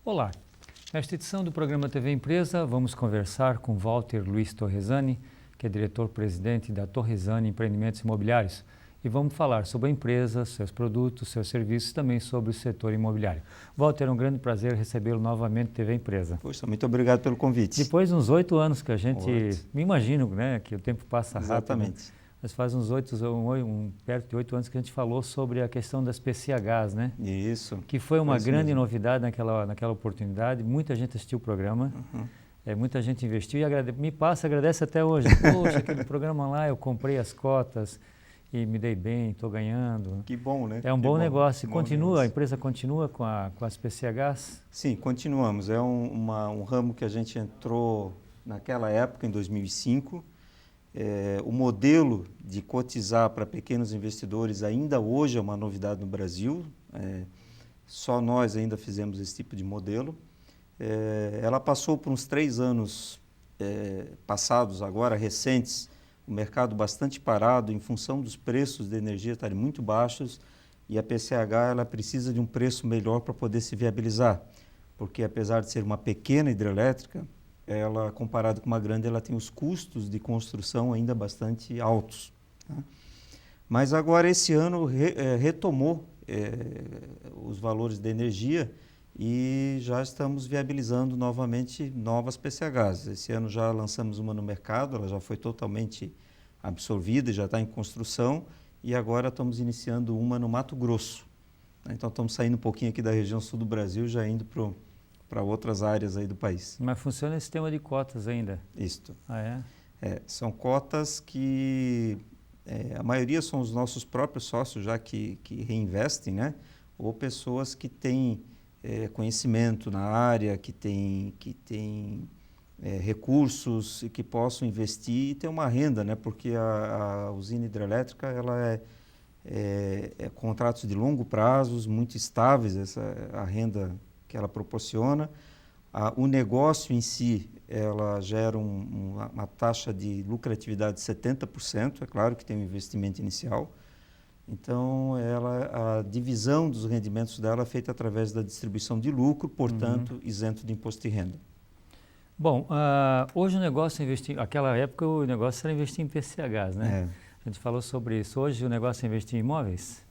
Olá, nesta edição do programa TV Empresa vamos conversar com Walter Luiz Torresani, que é diretor-presidente da Torresani Empreendimentos Imobiliários, e vamos falar sobre a empresa, seus produtos, seus serviços e também sobre o setor imobiliário. Walter, é um grande prazer recebê-lo novamente na TV Empresa. Poxa, muito obrigado pelo convite. Depois de uns 8 anos que a gente, me imagino, né, que o tempo passa rápido. Exatamente. Né? Mas faz uns perto de 8 anos que a gente falou sobre a questão das PCHs, né? Isso. Que foi uma grande mesmo. novidade naquela oportunidade. Muita gente assistiu o programa, muita gente investiu e me agradece até hoje. Poxa, aquele programa lá, eu comprei as cotas e me dei bem, estou ganhando. Que bom, né? É um bom negócio. Bom Continua, negócio. a empresa continua com as PCHs? Sim, continuamos. É um ramo que a gente entrou naquela época, em 2005. O modelo de cotizar para pequenos investidores ainda hoje é uma novidade no Brasil. Só nós ainda fizemos esse tipo de modelo. Ela passou por uns 3 anos passados agora, recentes, o mercado bastante parado em função dos preços de energia estarem muito baixos e a PCH ela precisa de um preço melhor para poder se viabilizar, porque apesar de ser uma pequena hidrelétrica, ela, comparado com uma grande, ela tem os custos de construção ainda bastante altos. Né? Mas agora, esse ano, retomou os valores de energia e já estamos viabilizando novamente novas PCHs. Esse ano já lançamos uma no mercado, ela já foi totalmente absorvida, já está em construção e agora estamos iniciando uma no Mato Grosso. Então, estamos saindo um pouquinho aqui da região sul do Brasil, já indo para outras áreas aí do país. Mas funciona esse sistema de cotas ainda? Isto. Ah, é? São cotas que a maioria são os nossos próprios sócios já que reinvestem, né? Ou pessoas que têm conhecimento na área, que têm recursos e que possam investir e ter uma renda, né? Porque a usina hidrelétrica ela é contratos de longo prazo, muito estáveis, a renda que ela proporciona. O negócio em si, ela gera uma taxa de lucratividade de 70%, é claro que tem um investimento inicial. Então, a divisão dos rendimentos dela é feita através da distribuição de lucro, portanto, isento de imposto de renda. Bom, hoje o negócio é investir, naquela época o negócio era investir em PCHs, né? A gente falou sobre isso. Hoje o negócio é investir em imóveis?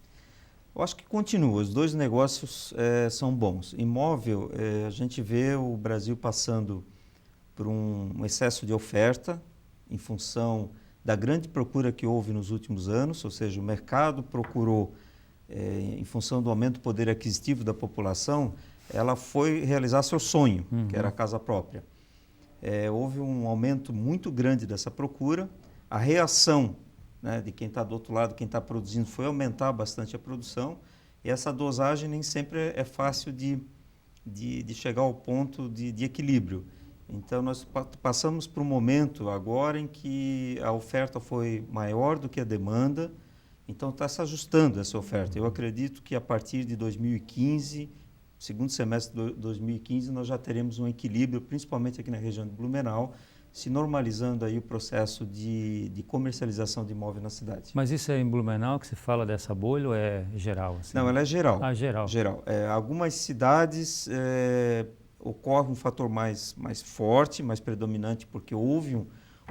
Eu acho que continua, os dois negócios são bons. Imóvel, a gente vê o Brasil passando por um excesso de oferta em função da grande procura que houve nos últimos anos, ou seja, o mercado procurou, em função do aumento do poder aquisitivo da população, ela foi realizar seu sonho, que era a casa própria. Houve um aumento muito grande dessa procura, a reação, né, de quem está do outro lado, quem está produzindo, foi aumentar bastante a produção e essa dosagem nem sempre é fácil de chegar ao ponto de equilíbrio. Então, nós passamos por um momento agora em que a oferta foi maior do que a demanda, então está se ajustando essa oferta. Eu acredito que a partir de 2015, segundo semestre de 2015, nós já teremos um equilíbrio, principalmente aqui na região de Blumenau, se normalizando aí o processo de comercialização de imóvel na cidade. Mas isso é em Blumenau que se fala dessa bolha ou é geral? Assim? Não, ela é geral. Ah, geral. Geral. Algumas cidades ocorre um fator mais forte, mais predominante, porque houve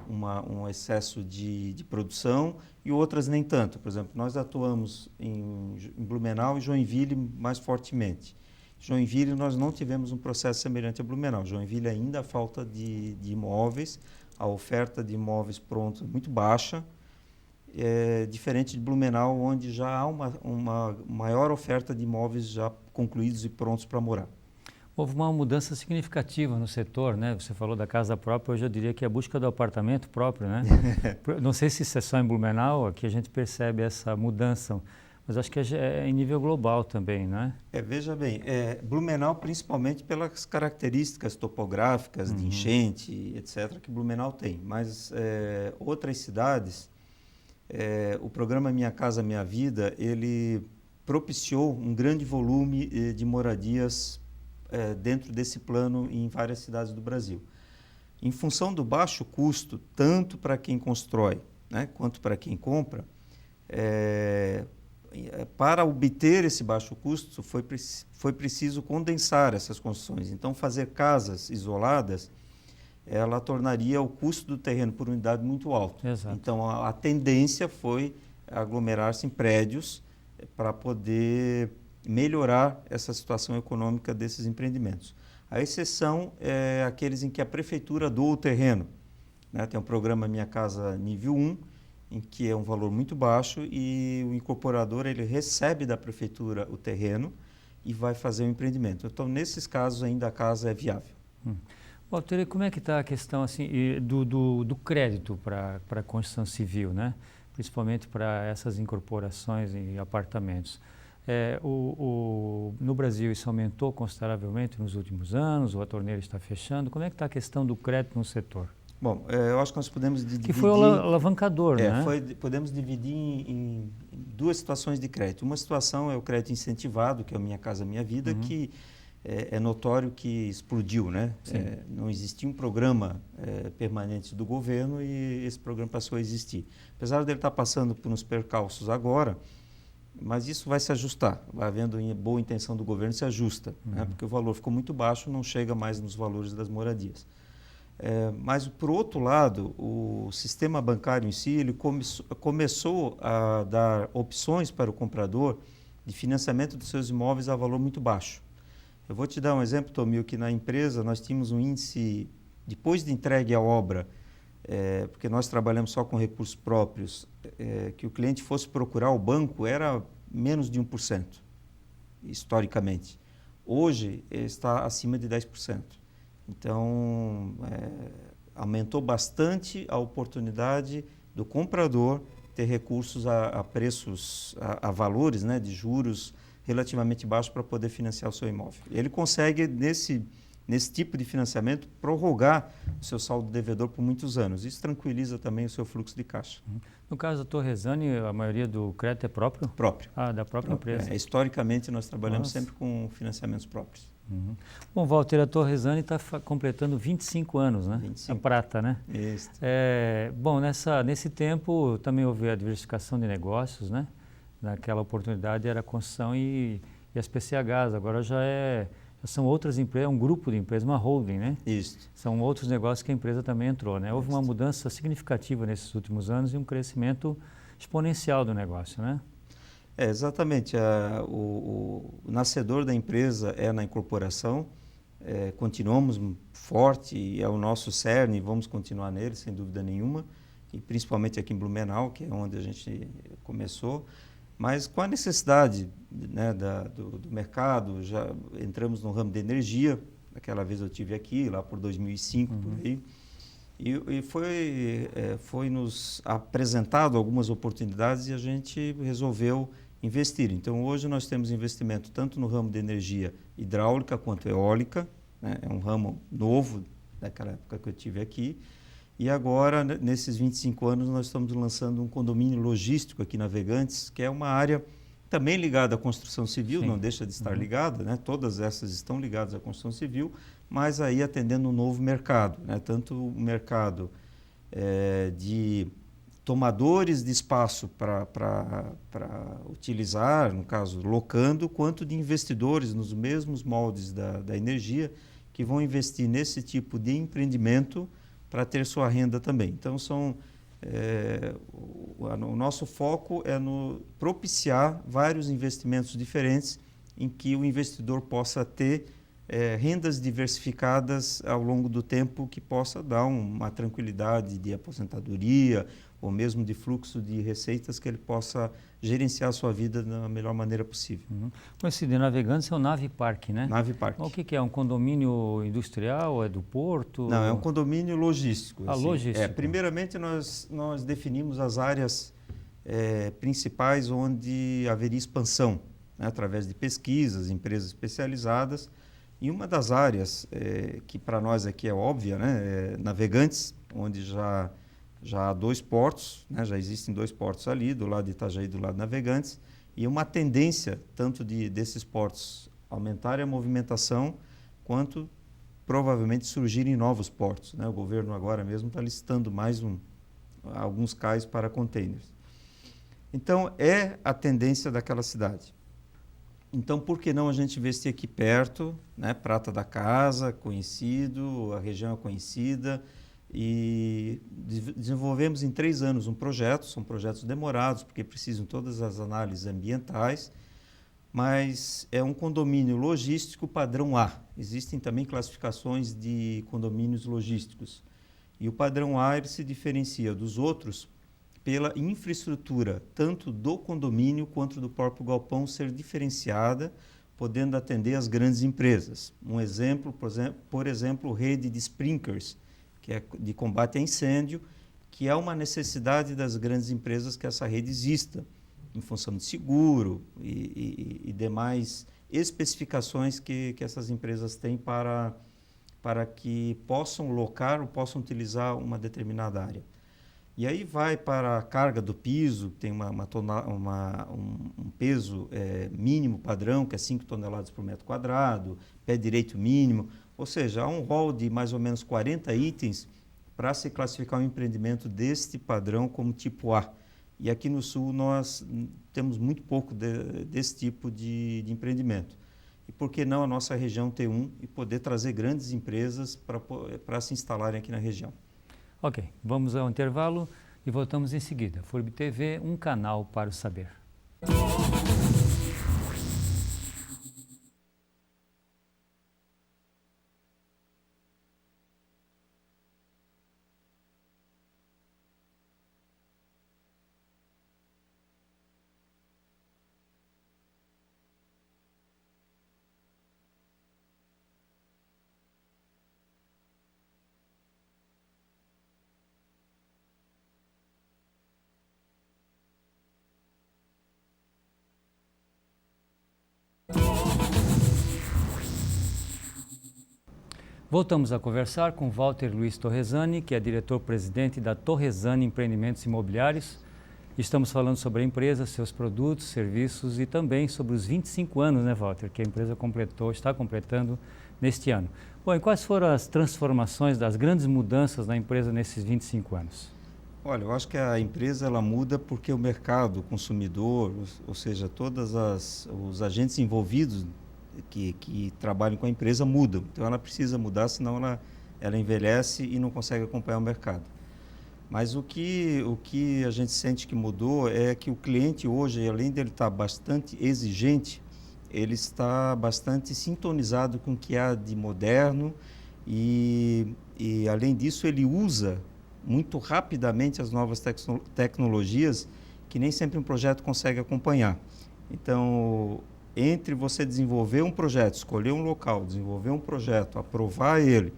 um excesso de produção e outras nem tanto. Por exemplo, nós atuamos em Blumenau e Joinville mais fortemente. Joinville nós não tivemos um processo semelhante a Blumenau. Joinville ainda há falta de imóveis, a oferta de imóveis prontos é muito baixa, diferente de Blumenau, onde já há uma maior oferta de imóveis já concluídos e prontos para morar. Houve uma mudança significativa no setor, né? Você falou da casa própria, hoje eu diria que é a busca do apartamento próprio, né? Não sei se isso é só em Blumenau, aqui a gente percebe essa mudança, mas acho que é em nível global também, não é? Veja bem, Blumenau principalmente pelas características topográficas de enchente, etc., que Blumenau tem, mas outras cidades, o programa Minha Casa Minha Vida, ele propiciou um grande volume de moradias dentro desse plano em várias cidades do Brasil. Em função do baixo custo, tanto para quem constrói, né, quanto para quem compra, para obter esse baixo custo, foi preciso condensar essas construções. Então, fazer casas isoladas, ela tornaria o custo do terreno por unidade muito alto. Exato. Então, a tendência foi aglomerar-se em prédios para poder melhorar essa situação econômica desses empreendimentos. A exceção é aqueles em que a prefeitura doa o terreno, né? Tem um programa Minha Casa Nível 1, em que é um valor muito baixo e o incorporador ele recebe da prefeitura o terreno e vai fazer o empreendimento. Então, nesses casos, ainda a casa é viável. Walter, como é que está a questão assim, do crédito para a construção civil, né? Principalmente para essas incorporações em apartamentos? No Brasil isso aumentou consideravelmente nos últimos anos, ou a torneira está fechando? Como é que está a questão do crédito no setor? Bom, eu acho que nós podemos dividir... Que foi o alavancador, né? Podemos dividir em duas situações de crédito. Uma situação é o crédito incentivado, que é o Minha Casa Minha Vida, que é notório que explodiu, né? Não existia um programa permanente do governo e esse programa passou a existir. Apesar dele estar passando por uns percalços agora, mas isso vai se ajustar, vai havendo boa intenção do governo, se ajusta, né? Porque o valor ficou muito baixo, não chega mais nos valores das moradias. Mas, por outro lado, o sistema bancário em si ele começou a dar opções para o comprador de financiamento dos seus imóveis a valor muito baixo. Eu vou te dar um exemplo, Tomil, que na empresa nós tínhamos um índice, depois de entregue a obra, porque nós trabalhamos só com recursos próprios, que o cliente fosse procurar o banco era menos de 1%, historicamente. Hoje está acima de 10%. Então, aumentou bastante a oportunidade do comprador ter recursos a preços, a valores, né, de juros relativamente baixos para poder financiar o seu imóvel. Ele consegue, nesse tipo de financiamento, prorrogar o seu saldo devedor por muitos anos. Isso tranquiliza também o seu fluxo de caixa. No caso da Torresani, a maioria do crédito é próprio? Próprio. Da própria empresa. Historicamente, nós trabalhamos sempre com financiamentos próprios. Bom, Walter, a Torresani está completando 25 anos, né? 25. A prata, né? Isso. Bom, nesse tempo também houve a diversificação de negócios, né? Naquela oportunidade era a construção e as PCHs, agora já são outras empresas, é um grupo de empresas, uma holding, né? Isso. São outros negócios que a empresa também entrou, né? Houve uma mudança significativa nesses últimos anos e um crescimento exponencial do negócio, né? Exatamente. O nascedor da empresa é na incorporação. Continuamos forte, é o nosso cerne, vamos continuar nele, sem dúvida nenhuma, e principalmente aqui em Blumenau, que é onde a gente começou. Mas com a necessidade, né, do mercado, já entramos no ramo de energia. Aquela vez eu tive aqui, lá por 2005, por aí. E foi nos apresentado algumas oportunidades e a gente resolveu investir. Então, hoje nós temos investimento tanto no ramo de energia hidráulica quanto eólica, né? É um ramo novo daquela época que eu tive aqui. E agora, nesses 25 anos, nós estamos lançando um condomínio logístico aqui em Navegantes, que é uma área também ligada à construção civil, não deixa de estar ligada, né? Todas essas estão ligadas à construção civil, mas aí atendendo um novo mercado, né? Tanto o mercado de tomadores de espaço para utilizar, no caso, locando, quanto de investidores nos mesmos moldes da energia que vão investir nesse tipo de empreendimento para ter sua renda também. Então, o nosso foco é no propiciar vários investimentos diferentes em que o investidor possa ter rendas diversificadas ao longo do tempo que possa dar uma tranquilidade de aposentadoria ou mesmo de fluxo de receitas que ele possa gerenciar a sua vida da melhor maneira possível. Esse de Navegantes é o Nave Park, né? Nave Park. O que é? Um condomínio industrial? É do porto? Não, é um condomínio logístico. Logístico. Primeiramente, nós definimos as áreas principais onde haveria expansão, né, através de pesquisas, empresas especializadas. E uma das áreas que para nós aqui é óbvia, né, é Navegantes, onde já há 2 portos, né, já existem 2 portos ali, do lado de Itajaí e do lado de Navegantes, e uma tendência tanto desses portos aumentarem a movimentação, quanto provavelmente surgirem novos portos, né? O governo agora mesmo está licitando mais alguns cais para containers. Então, é a tendência daquela cidade. Então, por que não a gente investir aqui perto, né? Prata da Casa, conhecido, a região é conhecida, e desenvolvemos em 3 anos um projeto. São projetos demorados, porque precisam todas as análises ambientais, mas é um condomínio logístico padrão A. Existem também classificações de condomínios logísticos. E o padrão A ele se diferencia dos outros pela infraestrutura, tanto do condomínio quanto do próprio galpão ser diferenciada, podendo atender as grandes empresas. Um exemplo, por exemplo, rede de sprinklers, que é de combate a incêndio, que é uma necessidade das grandes empresas que essa rede exista, em função de seguro e demais especificações que essas empresas têm para que possam locar ou possam utilizar uma determinada área. E aí vai para a carga do piso, que tem um peso mínimo padrão, que é 5 toneladas por metro quadrado, pé direito mínimo, ou seja, há um rol de mais ou menos 40 itens para se classificar um empreendimento deste padrão como tipo A. E aqui no Sul nós temos muito pouco desse tipo de empreendimento. E por que não a nossa região ter um e poder trazer grandes empresas para se instalarem aqui na região? Ok, vamos ao intervalo e voltamos em seguida. FURB TV, um canal para o saber. Voltamos a conversar com Walter Luiz Torresani, que é diretor-presidente da Torresani Empreendimentos Imobiliários. Estamos falando sobre a empresa, seus produtos, serviços e também sobre os 25 anos, né, Walter, que a empresa está completando neste ano. Bom, e quais foram as transformações, das grandes mudanças na empresa nesses 25 anos? Olha, eu acho que a empresa ela muda porque o mercado, o consumidor, ou seja, todos os agentes envolvidos que trabalham com a empresa mudam. Então ela precisa mudar, senão ela envelhece e não consegue acompanhar o mercado. Mas o que a gente sente que mudou é que o cliente hoje, além de ele estar bastante exigente, ele está bastante sintonizado com o que há de moderno e além disso, ele usa muito rapidamente as novas tecnologias que nem sempre um projeto consegue acompanhar. Então, entre você desenvolver um projeto, escolher um local, desenvolver um projeto, aprovar ele,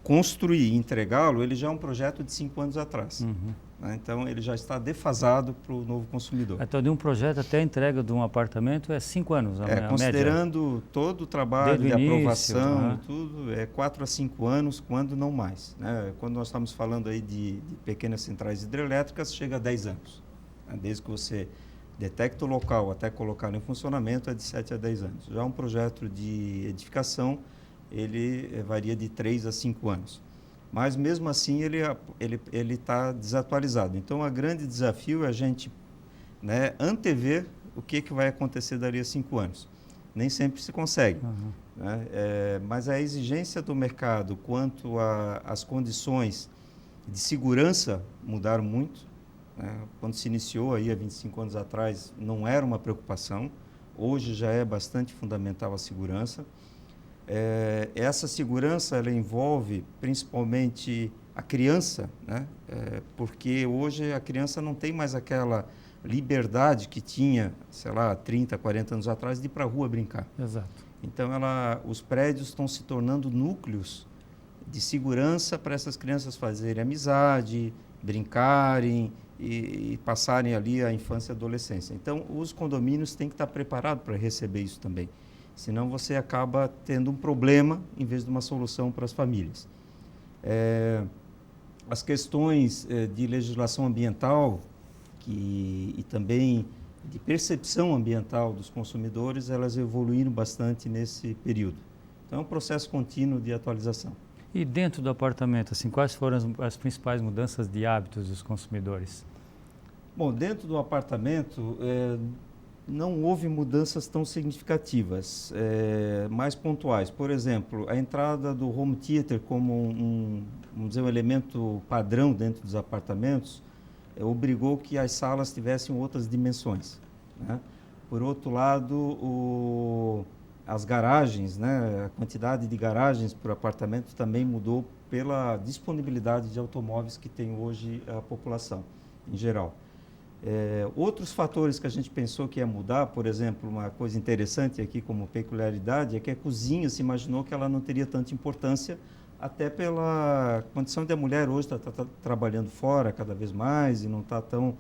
construir e entregá-lo, ele já é um projeto de 5 anos atrás. Uhum. Né? Então, ele já está defasado para o novo consumidor. Então, de um projeto até a entrega de um apartamento é 5 anos, a considerando média. todo o trabalho Desde de o aprovação início, e tudo, é 4 a 5 anos, quando não mais. Né? Quando nós estamos falando aí de pequenas centrais hidrelétricas, chega a 10 anos. Né? Desde que você detecta o local até colocá-lo em funcionamento, é de 7 a 10 anos. Já um projeto de edificação, ele varia de 3 a 5 anos. Mas, mesmo assim, ele está desatualizado. Então, o grande desafio é a gente, né, antever o que vai acontecer dali a 5 anos. Nem sempre se consegue. Uhum. Né? Mas a exigência do mercado quanto às condições de segurança mudaram muito. Né? Quando se iniciou aí há 25 anos atrás, não era uma preocupação. Hoje já é bastante fundamental a segurança. Essa segurança ela envolve principalmente a criança, né? Porque hoje a criança não tem mais aquela liberdade que tinha, sei lá, 30, 40 anos atrás, de ir para a rua brincar. Exato. Então, os prédios estão se tornando núcleos de segurança para essas crianças fazerem amizade, brincarem e passarem ali a infância e a adolescência. Então, os condomínios têm que estar preparados para receber isso também. Senão você acaba tendo um problema em vez de uma solução para as famílias. As questões de legislação ambiental e também de percepção ambiental dos consumidores, elas evoluíram bastante nesse período. Então é um processo contínuo de atualização. E dentro do apartamento, assim, quais foram as principais mudanças de hábitos dos consumidores? Bom, dentro do apartamento não houve mudanças tão significativas, mais pontuais. Por exemplo, a entrada do home theater como vamos dizer, um elemento padrão dentro dos apartamentos obrigou que as salas tivessem outras dimensões, né? Por outro lado, as garagens, né, a quantidade de garagens por apartamento também mudou pela disponibilidade de automóveis que tem hoje a população em geral. Outros fatores que a gente pensou que ia mudar, por exemplo, uma coisa interessante aqui como peculiaridade, é que a cozinha se imaginou que ela não teria tanta importância, até pela condição de a mulher hoje tá trabalhando fora cada vez mais e não está tão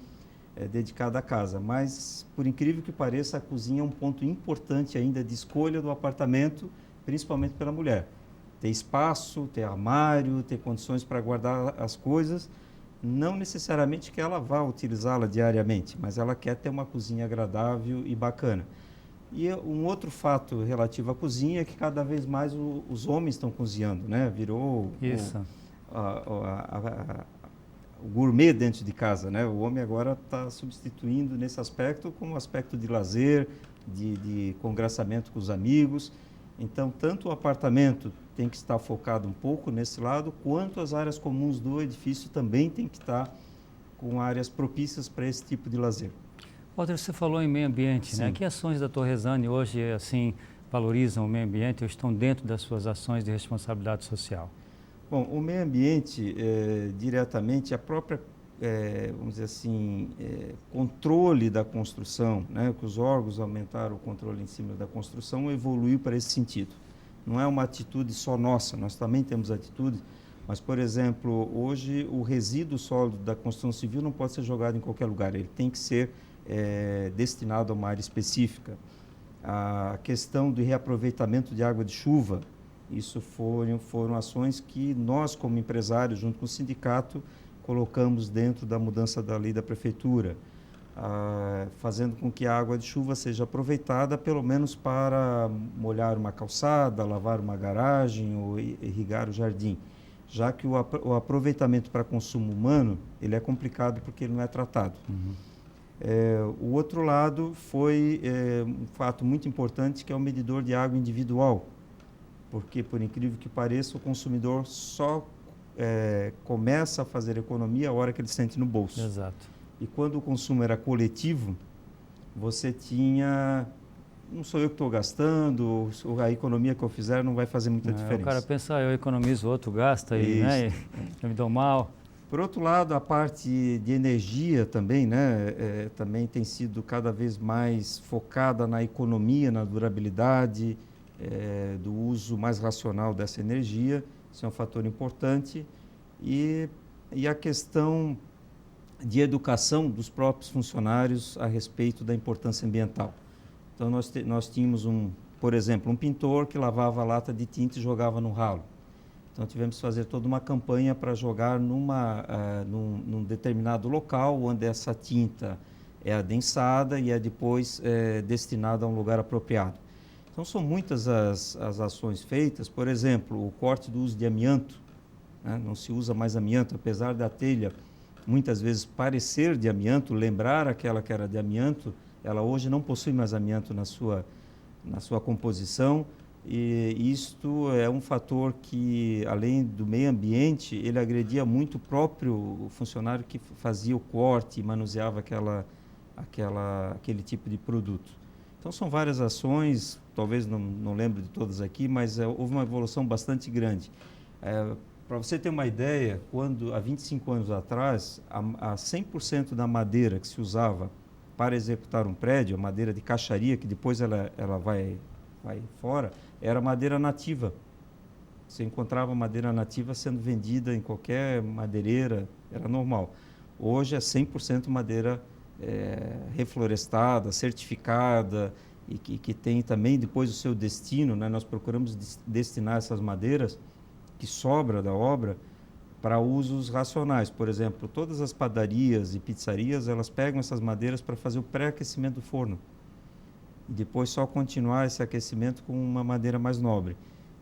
dedicada à casa. Mas, por incrível que pareça, a cozinha é um ponto importante ainda de escolha do apartamento, principalmente pela mulher. Ter espaço, ter armário, ter condições para guardar as coisas. Não necessariamente que ela vá utilizá-la diariamente, mas ela quer ter uma cozinha agradável e bacana. E um outro fato relativo à cozinha é que cada vez mais os homens estão cozinhando, né? Virou o gourmet dentro de casa, né? O homem agora está substituindo nesse aspecto como aspecto de lazer, de congraçamento com os amigos. Então, tanto o apartamento tem que estar focado um pouco nesse lado, quanto as áreas comuns do edifício também tem que estar com áreas propícias para esse tipo de lazer. Walter, você falou em meio ambiente, Sim. né? Que ações da Torresani hoje, assim, valorizam o meio ambiente ou estão dentro das suas ações de responsabilidade social? Bom, o meio ambiente, diretamente, a própria, vamos dizer assim, controle da construção, né? Que os órgãos aumentaram o controle em cima da construção, evoluiu para esse sentido. Não é uma atitude só nossa, nós também temos atitude, mas, por exemplo, hoje o resíduo sólido da construção civil não pode ser jogado em qualquer lugar, ele tem que ser destinado a uma área específica. A questão do reaproveitamento de água de chuva, isso foram ações que nós, como empresários, junto com o sindicato, colocamos dentro da mudança da lei da prefeitura, fazendo com que a água de chuva seja aproveitada pelo menos para molhar uma calçada, lavar uma garagem ou irrigar o jardim, já que o aproveitamento para consumo humano ele é complicado porque ele não é tratado. Uhum. O outro lado foi um fato muito importante, que é o medidor de água individual, porque, por incrível que pareça, o consumidor só começa a fazer economia a hora que ele sente no bolso. Exato. E quando o consumo era coletivo, você tinha, não sou eu que estou gastando, a economia que eu fizer não vai fazer muita diferença. O cara pensa, eu economizo, o outro gasta e, né, eu me dou mal. Por outro lado, a parte de energia também, né, também tem sido cada vez mais focada na economia, na durabilidade, do uso mais racional dessa energia. Isso é um fator importante. E a questão de educação dos próprios funcionários a respeito da importância ambiental. Então, nós tínhamos, por exemplo, um pintor que lavava a lata de tinta e jogava no ralo. Então, tivemos que fazer toda uma campanha para jogar num determinado local, onde essa tinta é adensada e é depois destinada a um lugar apropriado. Então, são muitas as ações feitas. Por exemplo, o corte do uso de amianto, né? Não se usa mais amianto, apesar da telha muitas vezes parecer de amianto, lembrar aquela que era de amianto, ela hoje não possui mais amianto na sua composição. E isto é um fator que, além do meio ambiente, ele agredia muito o próprio funcionário que fazia o corte e manuseava aquele tipo de produto. Então, são várias ações, talvez não lembro de todas aqui, mas houve uma evolução bastante grande. Para você ter uma ideia, quando há 25 anos atrás, a 100% da madeira que se usava para executar um prédio, a madeira de caixaria, que depois ela vai fora, era madeira nativa. Você encontrava madeira nativa sendo vendida em qualquer madeireira, era normal. Hoje é 100% madeira reflorestada, certificada e que tem também depois o seu destino, né? Nós procuramos destinar essas madeiras que sobra da obra para usos racionais. Por exemplo, todas as padarias e pizzarias, elas pegam essas madeiras para fazer o pré-aquecimento do forno. E depois só continuar esse aquecimento com uma madeira mais nobre.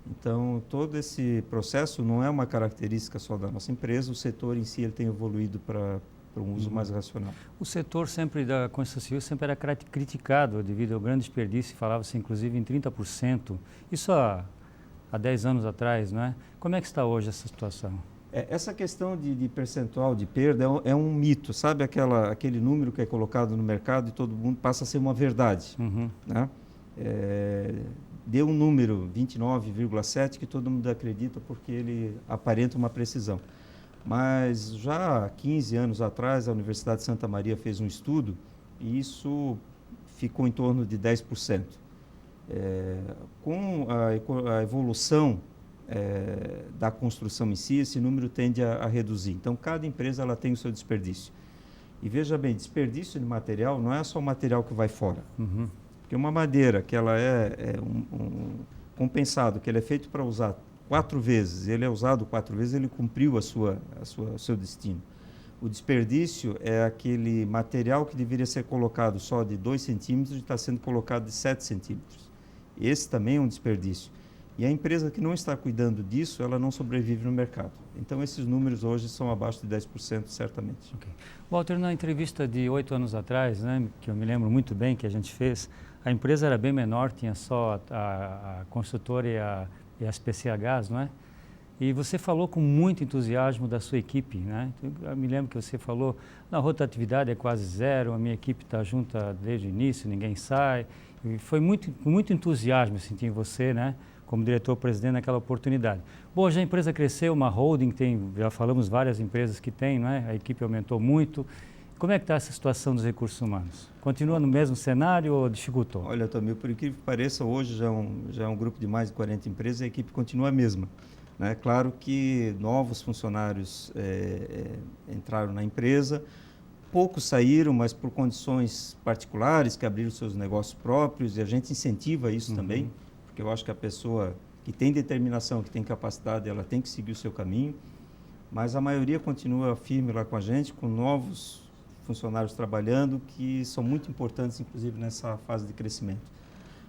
Então, todo esse processo não é uma característica só da nossa empresa, o setor em si ele tem evoluído para um uso mais racional. O setor sempre da construção civil sempre era criticado devido ao grande desperdício, falava-se inclusive em 30%, isso há 10 anos atrás, não é? Como é que está hoje essa situação? Essa questão de percentual de perda é um mito, sabe aquele número que é colocado no mercado e todo mundo passa a ser uma verdade, né? Deu um número 29,7 que todo mundo acredita porque ele aparenta uma precisão. Mas já há 15 anos atrás a Universidade de Santa Maria fez um estudo e isso ficou em torno de 10%. Com a evolução da construção em si, esse número tende a reduzir. Então, cada empresa ela tem o seu desperdício. E veja bem, desperdício de material não é só o material que vai fora. Porque uma madeira que ela compensado, que ele é feito para usar 4 vezes, ele é usado 4 vezes, ele cumpriu o seu destino. O desperdício é aquele material que deveria ser colocado só de 2 centímetros e está sendo colocado de 7 centímetros. Esse também é um desperdício. E a empresa que não está cuidando disso, ela não sobrevive no mercado. Então, esses números hoje são abaixo de 10%, certamente. Okay. Walter, na entrevista de 8 anos atrás, né, que eu me lembro muito bem que a gente fez, a empresa era bem menor, tinha só a construtora e as PCHs, não é? E você falou com muito entusiasmo da sua equipe, né? Eu me lembro que você falou, a rotatividade é quase zero, a minha equipe está junta desde o início, ninguém sai. E foi com muito entusiasmo eu senti em você, né? Como diretor-presidente naquela oportunidade. Bom, hoje a empresa cresceu, uma holding, já falamos várias empresas que tem, não é? A equipe aumentou muito. Como é que está essa situação dos recursos humanos? Continua no mesmo cenário ou dificultou? Olha, Tomil, por incrível que pareça, hoje já é um grupo de mais de 40 empresas e a equipe continua a mesma. É claro que novos funcionários entraram na empresa, poucos saíram, mas por condições particulares, que abriram seus negócios próprios, e a gente incentiva isso também, porque eu acho que a pessoa que tem determinação, que tem capacidade, ela tem que seguir o seu caminho, mas a maioria continua firme lá com a gente, com novos funcionários trabalhando, que são muito importantes, inclusive, nessa fase de crescimento.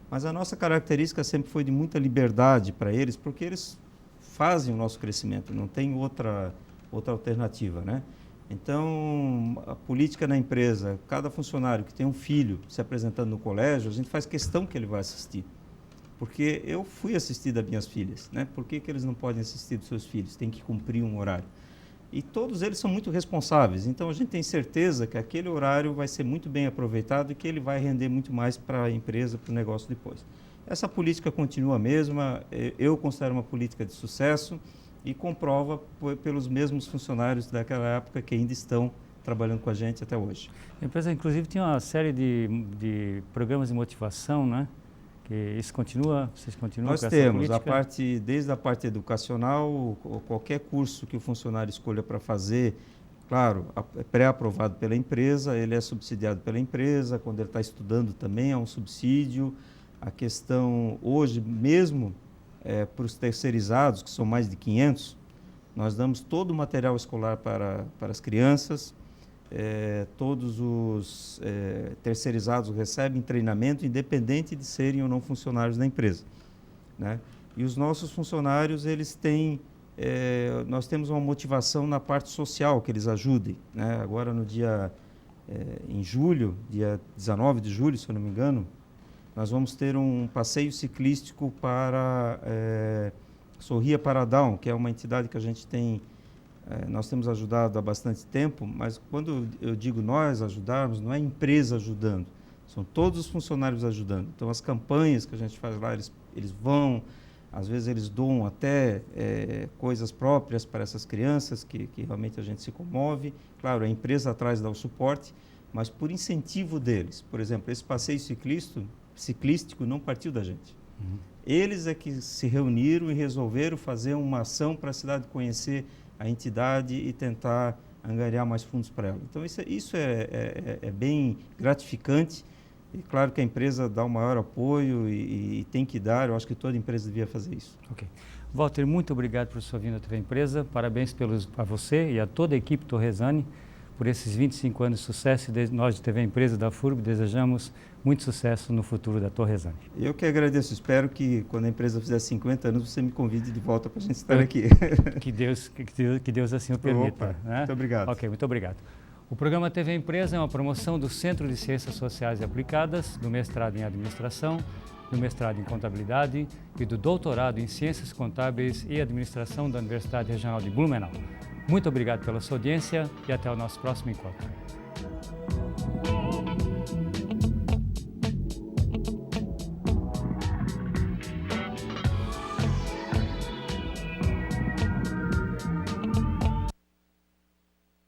Mas a nossa característica sempre foi de muita liberdade para eles, porque eles fazem o nosso crescimento, não tem outra alternativa, né? Então, a política na empresa, cada funcionário que tem um filho se apresentando no colégio, a gente faz questão que ele vá assistir. Porque eu fui assistir das minhas filhas, né? Por que eles não podem assistir dos seus filhos? Tem que cumprir um horário. E todos eles são muito responsáveis, então a gente tem certeza que aquele horário vai ser muito bem aproveitado e que ele vai render muito mais para a empresa, para o negócio depois. Essa política continua a mesma, eu considero uma política de sucesso e comprova pelos mesmos funcionários daquela época que ainda estão trabalhando com a gente até hoje. A empresa, inclusive, tinha uma série de programas de motivação, né? Que isso continua, vocês continuam Nós com essa temos política? desde a parte educacional, ou qualquer curso que o funcionário escolha para fazer, claro, é pré-aprovado pela empresa, ele é subsidiado pela empresa, quando ele está estudando também é um subsídio. A questão hoje mesmo, para os terceirizados, que são mais de 500, nós damos todo o material escolar para as crianças, todos os terceirizados recebem treinamento independente de serem ou não funcionários da empresa, né? E os nossos funcionários, nós temos uma motivação na parte social, que eles ajudem, né? Agora em julho, dia 19 de julho, se eu não me engano, nós vamos ter um passeio ciclístico para Sorria Paradão, que é uma entidade que a gente tem, nós temos ajudado há bastante tempo, mas quando eu digo nós ajudarmos, não é a empresa ajudando, são todos os funcionários ajudando. Então, as campanhas que a gente faz lá, eles vão, às vezes eles doam até coisas próprias para essas crianças, que realmente a gente se comove. Claro, a empresa atrás dá o suporte, mas por incentivo deles. Por exemplo, esse passeio ciclístico não partiu da gente. Eles é que se reuniram e resolveram fazer uma ação para a cidade conhecer a entidade e tentar angariar mais fundos para ela. Então, isso é bem gratificante. E claro que a empresa dá o maior apoio e tem que dar. Eu acho que toda empresa devia fazer isso. Ok. Walter, muito obrigado por sua vinda à TV Empresa. Parabéns a você e a toda a equipe Torresani por esses 25 anos de sucesso e nós de TV Empresa da FURB desejamos muito sucesso no futuro da Torresani. Eu que agradeço. Espero que quando a empresa fizer 50 anos você me convide de volta para a gente estar aqui. Que Deus assim o permita. Opa, né? muito obrigado. Ok, muito obrigado. O programa TV Empresa é uma promoção do Centro de Ciências Sociais e Aplicadas, do mestrado em Administração, do mestrado em Contabilidade e do doutorado em Ciências Contábeis e Administração da Universidade Regional de Blumenau. Muito obrigado pela sua audiência e até o nosso próximo encontro.